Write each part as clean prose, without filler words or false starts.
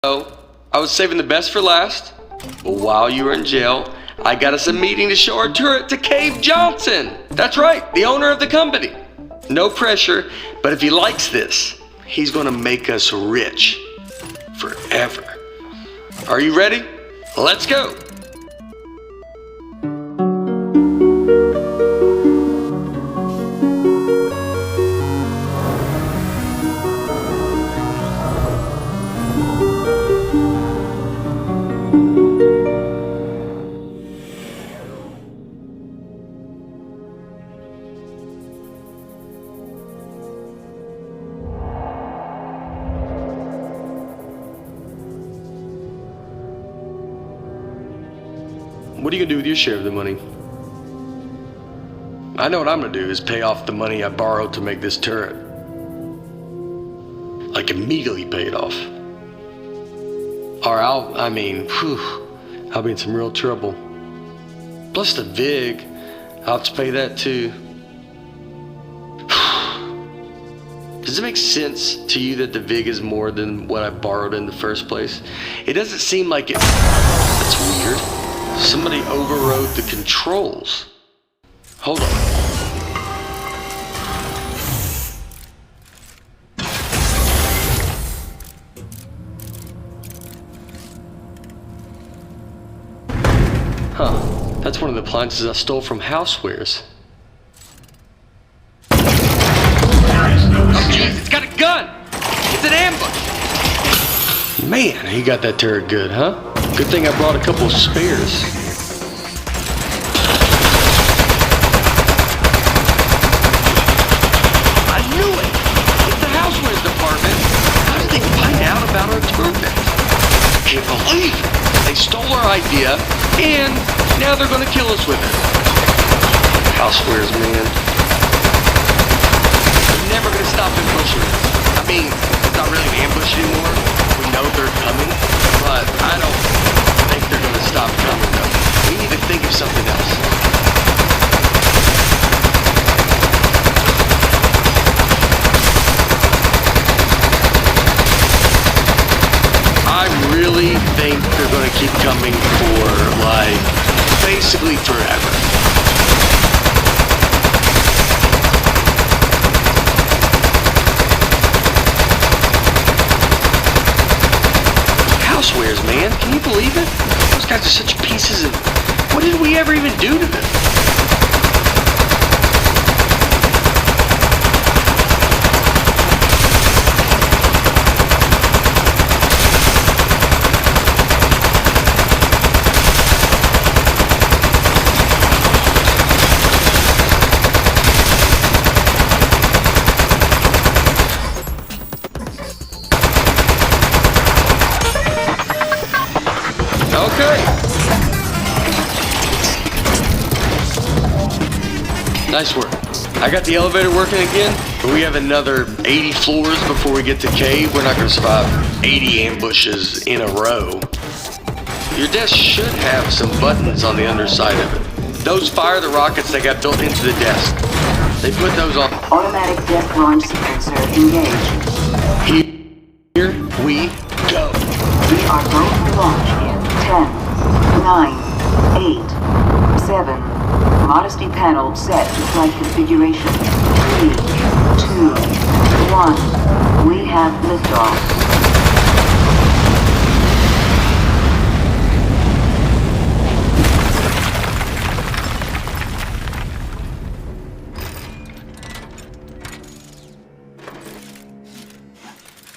So, I was saving the best for last, but while you were in jail, I got us a meeting to show our turret to Cave Johnson. That's right, the owner of the company. No pressure, but if he likes this, he's gonna make us rich. Forever. Are you ready? Let's go. What are you gonna do with your share of the money? I know what I'm gonna do is pay off the money I borrowed to make this turret. Like immediately pay it off. Or I'll be in some real trouble. Plus the VIG, I'll have to pay that too. Does it make sense to you that the VIG is more than what I borrowed in the first place? It doesn't seem like it. That's weird. Somebody overrode the controls. Hold on. Huh. That's one of the appliances I stole from Housewares. Oh jeez, it's got a gun! It's an ambush! Man, he got that turret good, huh? Good thing I brought a couple of spares. I knew it! It's the Housewares department. How did they find out about our turret? I can't believe it. They stole our idea, and now they're gonna kill us with it. Housewares, man. They're never gonna stop ambushing us. I mean, it's not really an ambush anymore. We know they're coming, but I don't think they're gonna stop coming though. We need to think of something else. I really think they're gonna keep coming for, like, basically forever. Housewares, man. Can you believe it? Those guys are such pieces of... What did we ever even do to them? Okay. Nice work. I got the elevator working again, but we have another 80 floors before we get to Cave. We're not going to survive 80 ambushes in a row. Your desk should have some buttons on the underside of it. Those fire the rockets that got built into the desk. They put those on. Automatic desk launch sequencer engaged. Here we go. We are going to launch in 10, 9, 8, 7. Modesty panel set to flight configuration. 3, 2, 1. We have liftoff.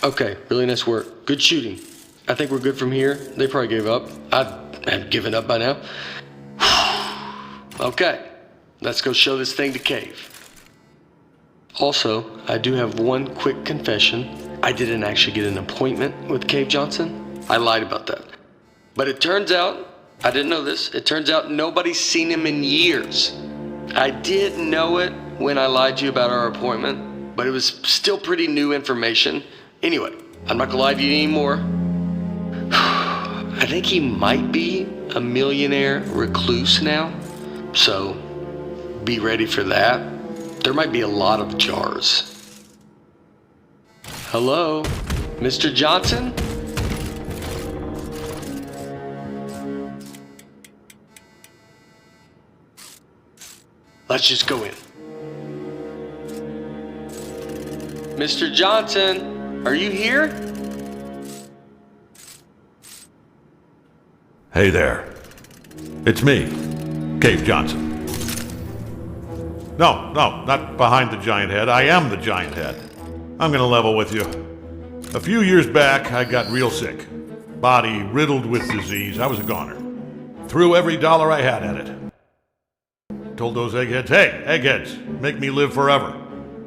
Okay, really nice work. Good shooting. I think we're good from here. They probably gave up. I have given up by now. Okay, let's go show this thing to Cave. Also, I do have one quick confession. I didn't actually get an appointment with Cave Johnson. I lied about that. But it turns out, I didn't know this, it turns out nobody's seen him in years. I did know it when I lied to you about our appointment, but it was still pretty new information. Anyway, I'm not gonna lie to you anymore. I think he might be a millionaire recluse now, so be ready for that. There might be a lot of jars. Hello, Mr. Johnson? Let's just go in. Mr. Johnson, are you here? Hey there. It's me, Cave Johnson. No, not behind the giant head. I am the giant head. I'm gonna level with you. A few years back, I got real sick. Body riddled with disease. I was a goner. Threw every dollar I had at it. Told those eggheads, hey, eggheads, make me live forever.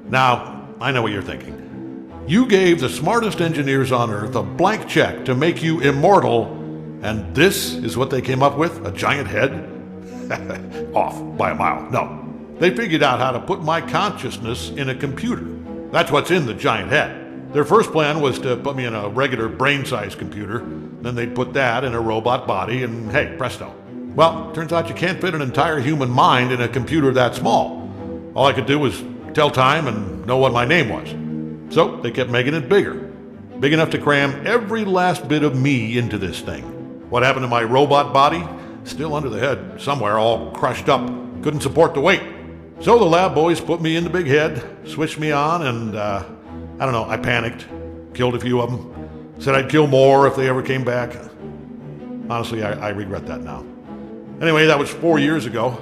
Now, I know what you're thinking. You gave the smartest engineers on Earth a blank check to make you immortal, and this is what they came up with? A giant head? Off by a mile. No. They figured out how to put my consciousness in a computer. That's what's in the giant head. Their first plan was to put me in a regular brain-sized computer, then they'd put that in a robot body, and hey, presto. Well, turns out you can't fit an entire human mind in a computer that small. All I could do was tell time and know what my name was. So they kept making it bigger. Big enough to cram every last bit of me into this thing. What happened to my robot body? Still under the head, somewhere, all crushed up. Couldn't support the weight. So the lab boys put me in the big head, switched me on, and I don't know, I panicked. Killed a few of them. Said I'd kill more if they ever came back. Honestly, I regret that now. Anyway, that was 4 years ago.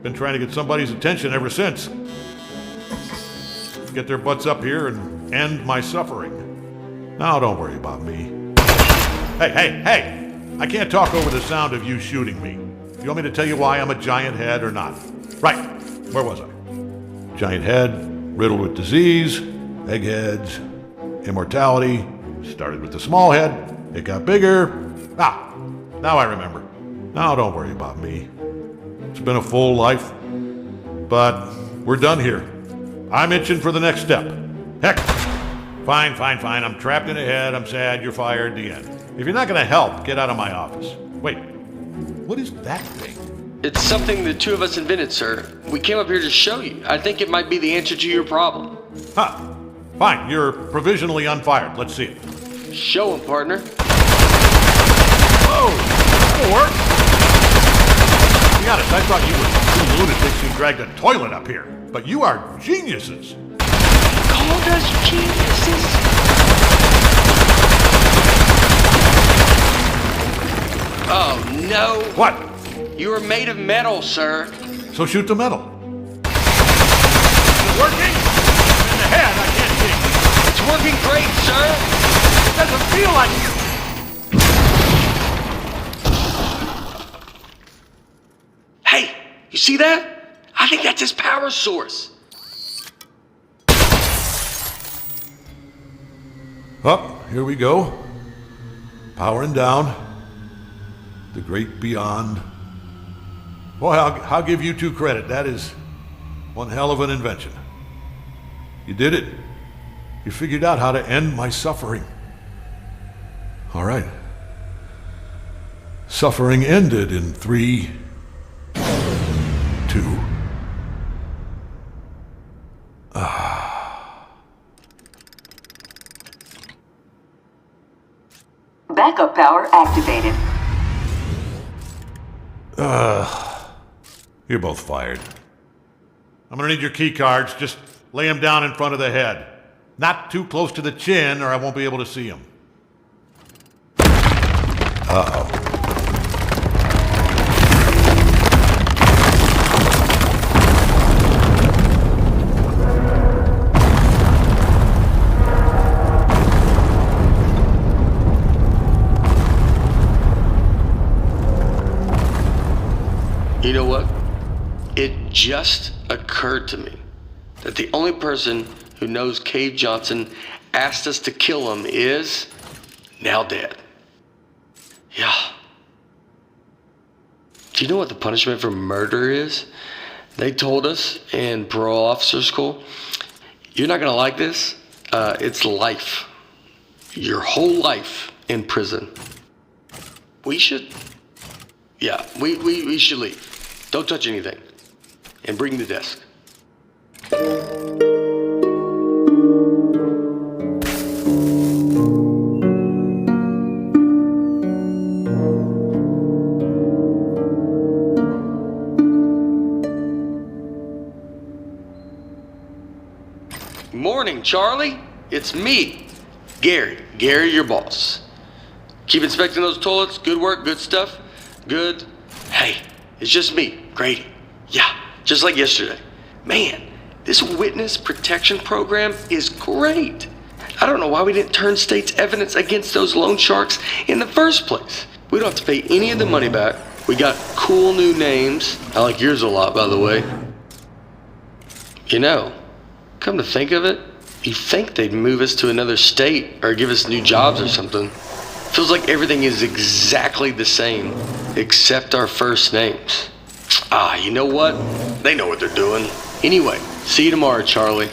Been trying to get somebody's attention ever since. Get their butts up here and end my suffering. Now don't worry about me. Hey! I can't talk over the sound of you shooting me. You want me to tell you why I'm a giant head or not? Right, where was I? Giant head, riddled with disease, eggheads, immortality. Started with the small head, it got bigger. Now I remember. Now don't worry about me. It's been a full life, but we're done here. I'm itching for the next step. Heck, fine. I'm trapped in a head. I'm sad. You're fired. The end. If you're not going to help, get out of my office. Wait, what is that thing? It's something the two of us invented, sir. We came up here to show you. I think it might be the answer to your problem. Fine. You're provisionally unfired. Let's see it. Show him, partner. Whoa! That'll work. To be honest, I thought you were two lunatics who dragged a toilet up here. But you are geniuses. Called us geniuses? Oh, no. What? You are made of metal, sir. So shoot the metal. Is it working? In the head, I can't see. It's working great, sir. It doesn't feel like it. Hey, you see that? I think that's his power source. Oh, here we go. Powering down. The great beyond. Boy, I'll give you two credit. That is one hell of an invention. You did it. You figured out how to end my suffering. All right. Suffering ended in 3, 2. Backup power activated. You're both fired. I'm gonna need your key cards. Just lay them down in front of the head. Not too close to the chin or I won't be able to see them. Uh-oh. You know what? It just occurred to me that the only person who knows Cave Johnson asked us to kill him is now dead. Yeah. Do you know what the punishment for murder is? They told us in parole officer school, you're not gonna like this. It's life. Your whole life in prison. We should leave. Don't touch anything. And bring the desk. Charlie, it's me, Gary. Gary, your boss. Keep inspecting those toilets. Good work, good stuff. Good. Hey, it's just me, Grady. Yeah, just like yesterday. Man, this witness protection program is great. I don't know why we didn't turn state's evidence against those loan sharks in the first place. We don't have to pay any of the money back. We got cool new names. I like yours a lot, by the way. You know, come to think of it, you'd think they'd move us to another state or give us new jobs or something. Feels like everything is exactly the same, except our first names. Ah, you know what? They know what they're doing. Anyway, see you tomorrow, Charlie.